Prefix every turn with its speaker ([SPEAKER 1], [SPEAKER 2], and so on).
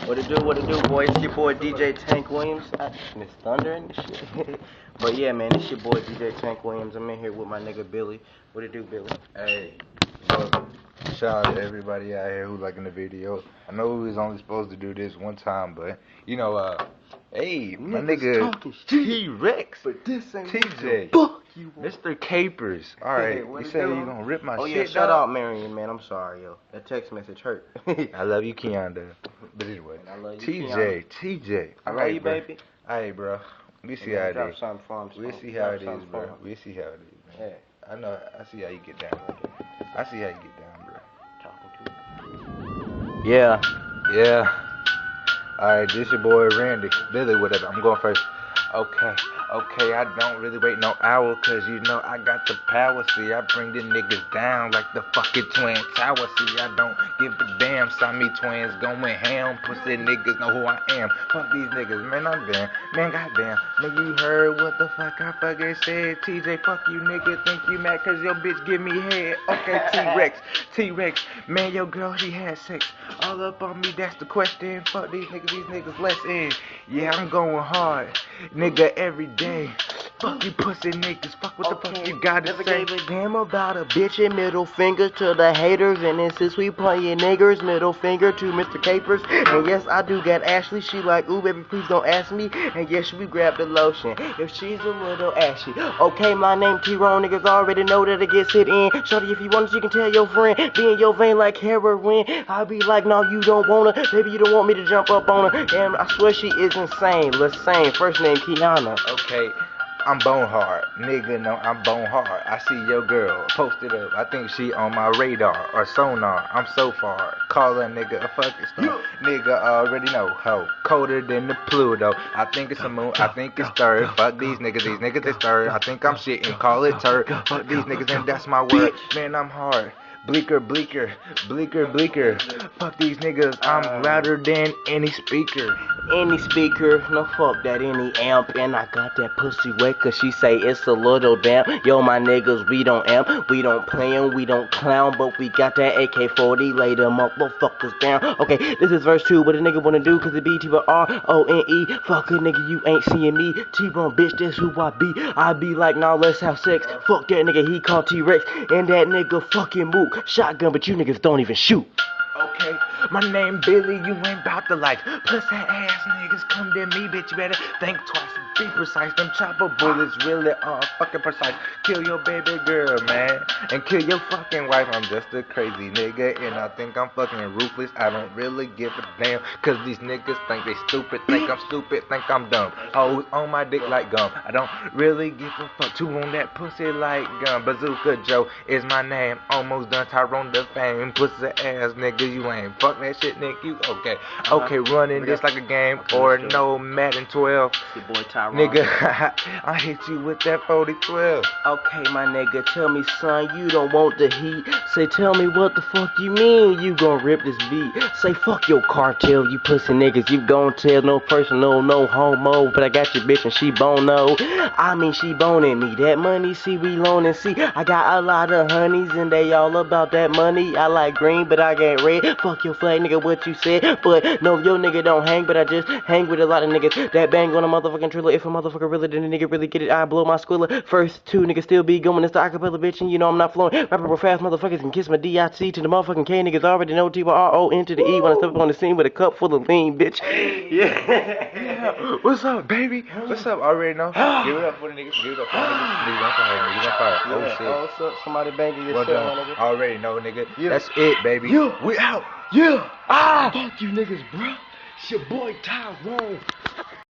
[SPEAKER 1] What it do, boy? It's your boy DJ Tank Williams. It's thunder and shit. But yeah, man, it's your boy DJ Tank Williams. I'm in here with my nigga Billy. What it do, Billy?
[SPEAKER 2] Hey, look, shout out to everybody out here who liking the video. I know we was only supposed to do this one time, but hey, my nigga T-Rex,
[SPEAKER 1] but this ain't
[SPEAKER 2] TJ,
[SPEAKER 1] fuck you,
[SPEAKER 2] Mr. Capers. All right,
[SPEAKER 1] What
[SPEAKER 2] you
[SPEAKER 1] it
[SPEAKER 2] said
[SPEAKER 1] do?
[SPEAKER 2] you gonna rip my
[SPEAKER 1] Oh
[SPEAKER 2] shit.
[SPEAKER 1] yeah, shout
[SPEAKER 2] dog?
[SPEAKER 1] out Marion, man. I'm sorry, yo. That text message hurt.
[SPEAKER 2] I love you, Keonda. But anyway,
[SPEAKER 1] I love you,
[SPEAKER 2] TJ.
[SPEAKER 1] I
[SPEAKER 2] All
[SPEAKER 1] love
[SPEAKER 2] right,
[SPEAKER 1] you,
[SPEAKER 2] bro.
[SPEAKER 1] baby.
[SPEAKER 2] All right, bro. We see
[SPEAKER 1] Man,
[SPEAKER 2] how it
[SPEAKER 1] drop
[SPEAKER 2] is.
[SPEAKER 1] something for him,
[SPEAKER 2] We
[SPEAKER 1] son.
[SPEAKER 2] see
[SPEAKER 1] Drop
[SPEAKER 2] how it is,
[SPEAKER 1] something for
[SPEAKER 2] bro.
[SPEAKER 1] him.
[SPEAKER 2] We see how it is, man.
[SPEAKER 1] Yeah.
[SPEAKER 2] I know. I see how you get down. I see how you get down, bro.
[SPEAKER 1] Talking to him. Yeah.
[SPEAKER 2] Yeah. Alright, this your boy Randy. Billy, whatever. I'm going first. Okay, I don't really wait no hour, cause you know I got the power. See, I bring the niggas down like the fucking Twin Tower. See, I don't give a damn. Saw me twins going ham. Pussy niggas know who I am. Fuck these niggas, man, I'm damn. Man, goddamn. Nigga, you heard what the fuck I fucking said. TJ, fuck you, nigga. Think you mad cause your bitch give me head. Okay, T-Rex. Man, your girl, she had sex. All up on me, that's the question. Fuck these niggas less in. Yeah, I'm going hard. Nigga, every day. Fuck you pussy niggas. Fuck what the fuck you gotta
[SPEAKER 1] Never
[SPEAKER 2] say.
[SPEAKER 1] gave a damn about a bitch and middle finger to the haters. And then since we playing niggers, middle finger to Mr. Capers. And yes, I do got Ashley. She like, ooh, baby, please don't ask me. And yes, we grab the lotion if she's a little ashy. Okay, my name T-Ron. Niggas already know that it gets hit in. Shorty, if you want it, you can tell your friend. Be in your vein like heroin. I be like, no, you don't wanna. Baby, you don't want me to jump up on her. And I swear she is insane. Insane. First name Kiana.
[SPEAKER 2] Okay, I'm bone hard. Nigga, no, I'm bone hard. I see your girl posted up. I think she on my radar or sonar. I'm so far. Call a nigga a fucking star. Nigga already know. Ho, colder than the Pluto. I think it's a moon. I think it's third. Fuck these niggas is third. I think I'm shitting. Call it turd. Fuck these niggas and that's my word. Man, I'm hard. Bleaker. Fuck these niggas, I'm louder than any speaker.
[SPEAKER 1] Any speaker, no fuck that, any amp. And I got that pussy wet cause she say it's a little damp. Yo, my niggas, we don't amp, we don't plan, we don't clown, but we got that AK-40, lay them motherfuckers down. Okay, this is verse 2, what a nigga wanna do, cause it be T-R-O-N-E. Fuck a nigga, you ain't seeing me. T-Bone, bitch, that's who I be. I be like, nah, let's have sex. Fuck that nigga, he called T-Rex. And that nigga fucking mook. Shotgun, but you niggas don't even shoot.
[SPEAKER 2] Okay, my name Billy, you ain't bout the life. Plus that ass niggas come to me, bitch, you better think twice. Be precise, them chopper bullets really are fucking precise. Kill your baby girl, man, and kill your fucking wife. I'm just a crazy nigga, and I think I'm fucking ruthless. I don't really give a damn, cause these niggas think they stupid, think I'm stupid, think I'm dumb. Hoes on my dick like gum. I don't really give a fuck. Two on that pussy like gum. Bazooka Joe is my name. Almost done Tyrone the fame. Pussy ass nigga, you ain't fuck that shit, nigga. You okay, running this like a game or no Madden 12.
[SPEAKER 1] Your boy Tyrone.
[SPEAKER 2] Nigga, I hit you with that 40-12.
[SPEAKER 1] Okay, my nigga, tell me, son, you don't want the heat. Say, tell me what the fuck you mean you gon' rip this beat. Say, fuck your cartel, you pussy niggas. You gon' tell no personal, no homo. But I got your bitch and she bono. I mean, she boning me. That money, see, we loaning. See, I got a lot of honeys and they all about that money. I like green, but I get red. Fuck your flag, nigga, what you said. But no, your nigga don't hang, but I just hang with a lot of niggas that bang on a motherfucking trailer. If a motherfucker really did a nigga really get it, I blow my squilla. First two niggas still be going. It's the acapella bitch, and you know I'm not flowing. Rapping real fast, motherfuckers can kiss my D-I-C to the motherfucking K. Niggas already know T-Y-R-O-N to the E when I step up on the scene with a cup full of lean, bitch.
[SPEAKER 2] Yeah. What's up, baby? What's up? Already know. Give it up for the niggas. Give it up for the niggas. Niggas on fire. Niggas on fire. Oh shit.
[SPEAKER 1] Oh, what's up? Somebody banging your
[SPEAKER 2] Well
[SPEAKER 1] cell,
[SPEAKER 2] done.
[SPEAKER 1] nigga.
[SPEAKER 2] Already know, nigga.
[SPEAKER 1] Yeah.
[SPEAKER 2] That's it, baby.
[SPEAKER 1] Yeah.
[SPEAKER 2] We out.
[SPEAKER 1] Yeah.
[SPEAKER 2] Ah.
[SPEAKER 1] Fuck you niggas, bro. It's your boy Tyrone.